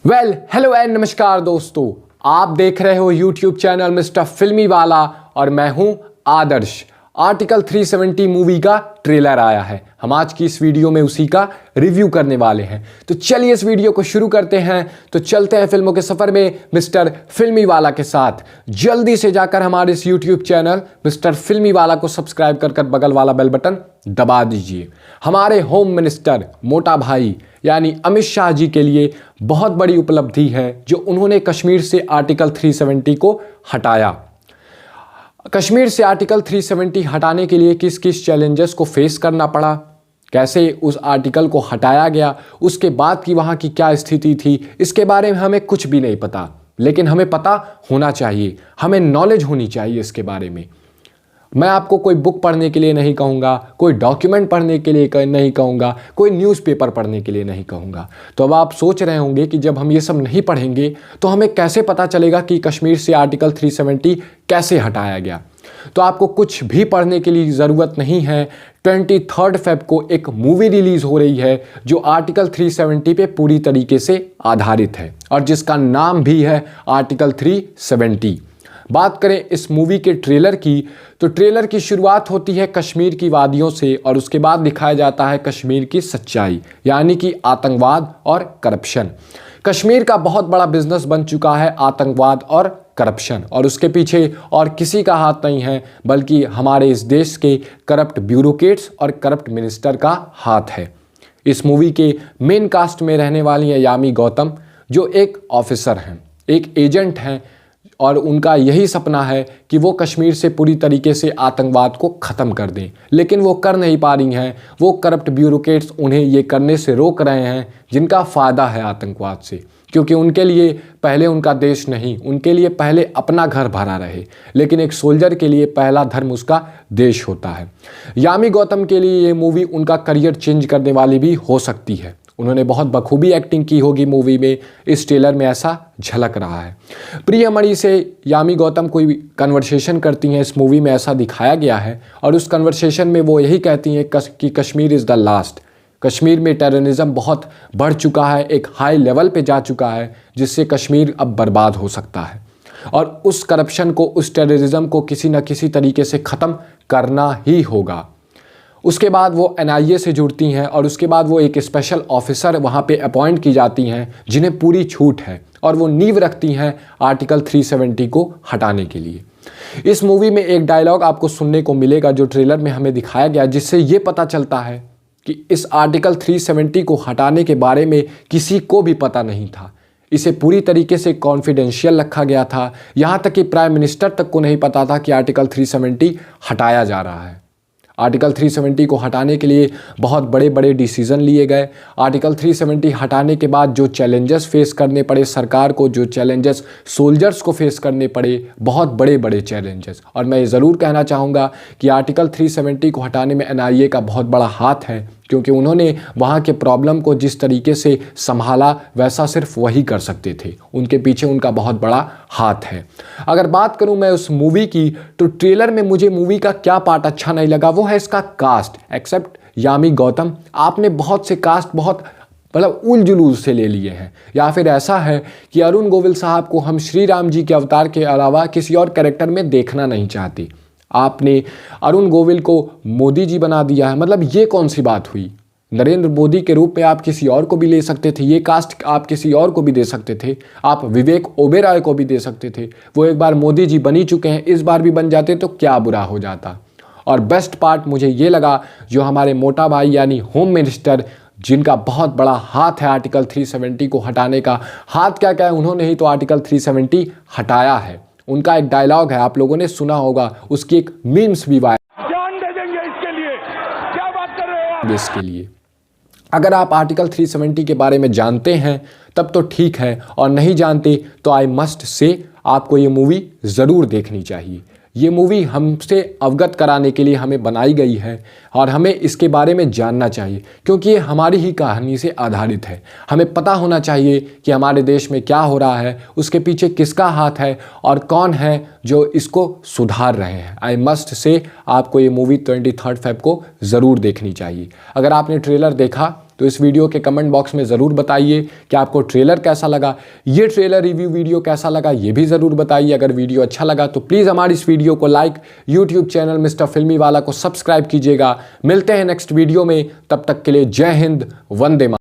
Hello and नमस्कार दोस्तों, आप देख रहे हो YouTube चैनल मिस्टर फिल्मी वाला और मैं हूं आदर्श। आर्टिकल 370 मूवी का ट्रेलर आया है। हम आज की इस वीडियो में उसी का रिव्यू करने वाले हैं। तो चलिए इस वीडियो को शुरू करते हैं। तो चलते हैं फिल्मों के सफर में मिस्टर फिल्मी वाला के साथ। जल्दी से जाकर हमारे इस YouTube चैनल मिस्टर फिल्मी वाला को सब्सक्राइब कर बगल वाला बेल बटन दबा दीजिए। हमारे होम मिनिस्टर मोटा भाई यानी अमित शाह जी के लिए बहुत बड़ी उपलब्धि है जो उन्होंने कश्मीर से आर्टिकल 370 को हटाया। कश्मीर से आर्टिकल 370 हटाने के लिए किस किस चैलेंजेस को फेस करना पड़ा, कैसे उस आर्टिकल को हटाया गया, उसके बाद की वहाँ की क्या स्थिति थी, इसके बारे में हमें कुछ भी नहीं पता। लेकिन हमें पता होना चाहिए, हमें नॉलेज होनी चाहिए इसके बारे में। मैं आपको कोई बुक पढ़ने के लिए नहीं कहूँगा, कोई डॉक्यूमेंट पढ़ने के लिए नहीं कहूँगा, कोई न्यूज़पेपर पढ़ने के लिए नहीं कहूँगा। तो अब आप सोच रहे होंगे कि जब हम ये सब नहीं पढ़ेंगे तो हमें कैसे पता चलेगा कि कश्मीर से आर्टिकल 370 कैसे हटाया गया। तो आपको कुछ भी पढ़ने के लिए ज़रूरत नहीं है। 23 फ़रवरी को एक मूवी रिलीज़ हो रही है जो आर्टिकल 370 पे पूरी तरीके से आधारित है और जिसका नाम भी है आर्टिकल 370। बात करें इस मूवी के ट्रेलर की, तो ट्रेलर की शुरुआत होती है कश्मीर की वादियों से और उसके बाद दिखाया जाता है कश्मीर की सच्चाई, यानी कि आतंकवाद और करप्शन। कश्मीर का बहुत बड़ा बिजनेस बन चुका है आतंकवाद और करप्शन, और उसके पीछे और किसी का हाथ नहीं है बल्कि हमारे इस देश के करप्ट ब्यूरोक्रेट्स और करप्ट मिनिस्टर का हाथ है। इस मूवी के मेन कास्ट में रहने वाली है यामी गौतम, जो एक ऑफिसर हैं, एक एजेंट हैं, और उनका यही सपना है कि वो कश्मीर से पूरी तरीके से आतंकवाद को ख़त्म कर दें, लेकिन वो कर नहीं पा रही हैं। वो करप्ट ब्यूरोक्रेट्स उन्हें ये करने से रोक रहे हैं जिनका फ़ायदा है आतंकवाद से, क्योंकि उनके लिए पहले उनका देश नहीं, उनके लिए पहले अपना घर भरा रहे। लेकिन एक सोल्जर के लिए पहला धर्म उसका देश होता है। यामी गौतम के लिए ये मूवी उनका करियर चेंज करने वाली भी हो सकती है। उन्होंने बहुत बखूबी एक्टिंग की होगी मूवी में, इस ट्रेलर में ऐसा झलक रहा है। प्रियमणि से यामी गौतम कोई कन्वर्सेशन करती हैं इस मूवी में, ऐसा दिखाया गया है, और उस कन्वर्सेशन में वो यही कहती हैं कि Kashmir is the last. Kashmir में टेररिज्म बहुत बढ़ चुका है, एक हाई लेवल पे जा चुका है, जिससे कश्मीर अब बर्बाद हो सकता है और उस करप्शन को, उस टेररिज्म को किसी न किसी तरीके से ख़त्म करना ही होगा। उसके बाद वो NIA से जुड़ती हैं और उसके बाद वो एक स्पेशल ऑफिसर वहाँ पे अपॉइंट की जाती हैं जिन्हें पूरी छूट है, और वो नींव रखती हैं आर्टिकल 370 को हटाने के लिए। इस मूवी में एक डायलॉग आपको सुनने को मिलेगा जो ट्रेलर में हमें दिखाया गया, जिससे ये पता चलता है कि इस आर्टिकल 370 को हटाने के बारे में किसी को भी पता नहीं था। इसे पूरी तरीके से कॉन्फिडेंशियल रखा गया था, यहाँ तक कि प्राइम मिनिस्टर तक को नहीं पता था कि आर्टिकल 370 हटाया जा रहा है। आर्टिकल 370 को हटाने के लिए बहुत बड़े बड़े डिसीज़न लिए गए। आर्टिकल 370 हटाने के बाद जो चैलेंजेस फेस करने पड़े सरकार को, जो चैलेंजेस सोल्जर्स को फेस करने पड़े, बहुत बड़े बड़े चैलेंजेस। और मैं ज़रूर कहना चाहूँगा कि आर्टिकल 370 को हटाने में NIA का बहुत बड़ा हाथ है, क्योंकि उन्होंने वहाँ के प्रॉब्लम को जिस तरीके से संभाला वैसा सिर्फ वही कर सकते थे। उनके पीछे उनका बहुत बड़ा हाथ है। अगर बात करूँ मैं उस मूवी की, तो ट्रेलर में मुझे मूवी का क्या पार्ट अच्छा नहीं लगा वो है इसका कास्ट। एक्सेप्ट यामी गौतम, आपने बहुत से कास्ट बहुत मतलब उल जुलूस से ले लिए हैं, या फिर ऐसा है कि अरुण गोविल साहब को हम श्री राम जी के अवतार के अलावा किसी और कैरेक्टर में देखना नहीं चाहते। आपने अरुण गोविल को मोदी जी बना दिया है, मतलब ये कौन सी बात हुई? नरेंद्र मोदी के रूप में आप किसी और को भी ले सकते थे, ये कास्ट आप किसी और को भी दे सकते थे, आप विवेक ओबेरॉय को भी दे सकते थे। वो एक बार मोदी जी बन ही चुके हैं, इस बार भी बन जाते तो क्या बुरा हो जाता। और बेस्ट पार्ट मुझे ये लगा जो हमारे मोटा भाई यानी होम मिनिस्टर, जिनका बहुत बड़ा हाथ है आर्टिकल 370 को हटाने का। हाथ क्या क्या है, उन्होंने ही तो आर्टिकल 370 हटाया है। उनका एक डायलॉग है, आप लोगों ने सुना होगा, उसकी एक मीम्स भी वायरल, जान दे देंगे इसके लिए, क्या बात कर रहे हो आप? इसके लिए अगर आप आर्टिकल 370 के बारे में जानते हैं तब तो ठीक है, और नहीं जानते तो आई मस्ट से आपको ये मूवी ज़रूर देखनी चाहिए। ये मूवी हमसे अवगत कराने के लिए हमें बनाई गई है और हमें इसके बारे में जानना चाहिए, क्योंकि ये हमारी ही कहानी से आधारित है। हमें पता होना चाहिए कि हमारे देश में क्या हो रहा है, उसके पीछे किसका हाथ है और कौन है जो इसको सुधार रहे हैं। आई मस्ट से आपको ये मूवी 23 फ़रवरी को ज़रूर देखनी चाहिए। अगर आपने ट्रेलर देखा तो इस वीडियो के कमेंट बॉक्स में ज़रूर बताइए कि आपको ट्रेलर कैसा लगा, ये ट्रेलर रिव्यू वीडियो कैसा लगा ये भी ज़रूर बताइए। अगर वीडियो अच्छा लगा तो प्लीज़ हमारी इस वीडियो को लाइक, यूट्यूब चैनल मिस्टर फिल्मी वाला को सब्सक्राइब कीजिएगा। मिलते हैं नेक्स्ट वीडियो में, तब तक के लिए जय हिंद, वंदे मातरम।